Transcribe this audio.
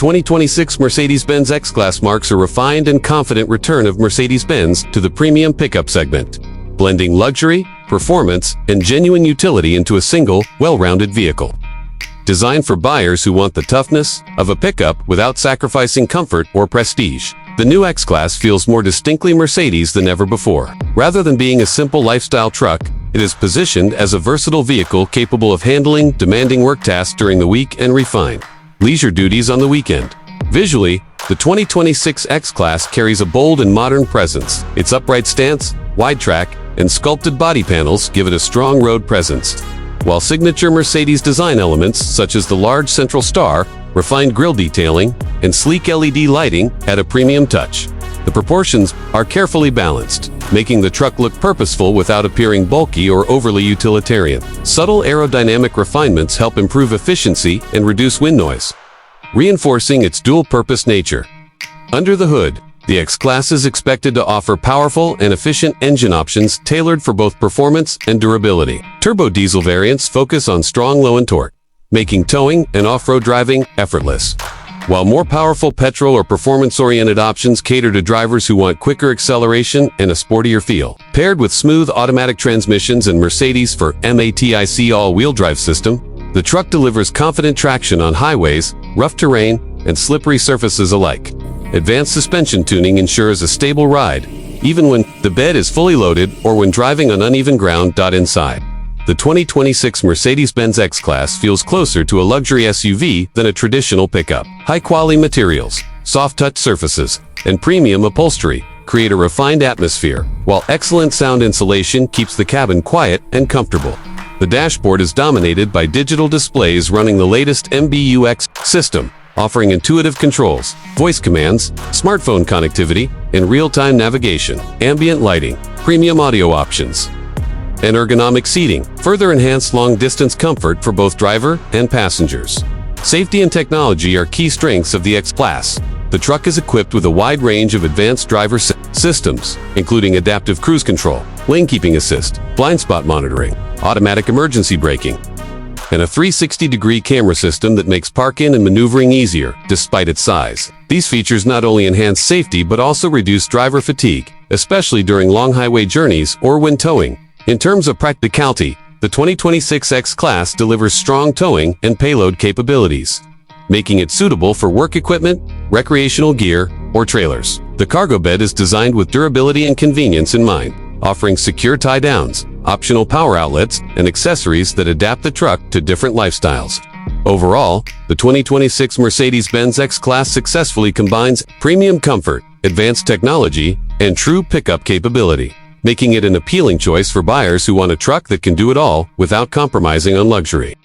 2026 Mercedes-Benz X-Class marks a refined and confident return of Mercedes-Benz to the premium pickup segment, blending luxury, performance, and genuine utility into a single, well-rounded vehicle. Designed for buyers who want the toughness of a pickup without sacrificing comfort or prestige, the new X-Class feels more distinctly Mercedes than ever before. Rather than being a simple lifestyle truck, it is positioned as a versatile vehicle capable of handling demanding work tasks during the week and refined leisure duties on the weekend. Visually, the 2026 X-Class carries a bold and modern presence. Its upright stance, wide track, and sculpted body panels give it a strong road presence, while signature Mercedes design elements such as the large central star, refined grille detailing, and sleek LED lighting add a premium touch. The proportions are carefully balanced, making the truck look purposeful without appearing bulky or overly utilitarian. Subtle aerodynamic refinements help improve efficiency and reduce wind noise, reinforcing its dual-purpose nature. Under the hood, the X-Class is expected to offer powerful and efficient engine options tailored for both performance and durability. Turbo diesel variants focus on strong low-end torque, making towing and off-road driving effortless, while more powerful petrol or performance-oriented options cater to drivers who want quicker acceleration and a sportier feel. Paired with smooth automatic transmissions and Mercedes for MATIC all-wheel drive system, the truck delivers confident traction on highways, rough terrain, and slippery surfaces alike. Advanced suspension tuning ensures a stable ride, even when the bed is fully loaded or when driving on uneven ground. Inside, the 2026 Mercedes-Benz X-Class feels closer to a luxury SUV than a traditional pickup. High-quality materials, soft-touch surfaces, and premium upholstery create a refined atmosphere, while excellent sound insulation keeps the cabin quiet and comfortable. The dashboard is dominated by digital displays running the latest MBUX system, offering intuitive controls, voice commands, smartphone connectivity, and real-time navigation. Ambient lighting, premium audio options, and ergonomic seating further enhance long-distance comfort for both driver and passengers. Safety and technology are key strengths of the X-Class. The truck is equipped with a wide range of advanced driver systems, including adaptive cruise control, lane keeping assist, blind spot monitoring, automatic emergency braking, and a 360-degree camera system that makes parking and maneuvering easier, despite its size. These features not only enhance safety but also reduce driver fatigue, especially during long highway journeys or when towing. In terms of practicality, the 2026 X-Class delivers strong towing and payload capabilities, making it suitable for work equipment, recreational gear, or trailers. The cargo bed is designed with durability and convenience in mind, offering secure tie-downs, optional power outlets, and accessories that adapt the truck to different lifestyles. Overall, the 2026 Mercedes-Benz X-Class successfully combines premium comfort, advanced technology, and true pickup capability, making it an appealing choice for buyers who want a truck that can do it all without compromising on luxury.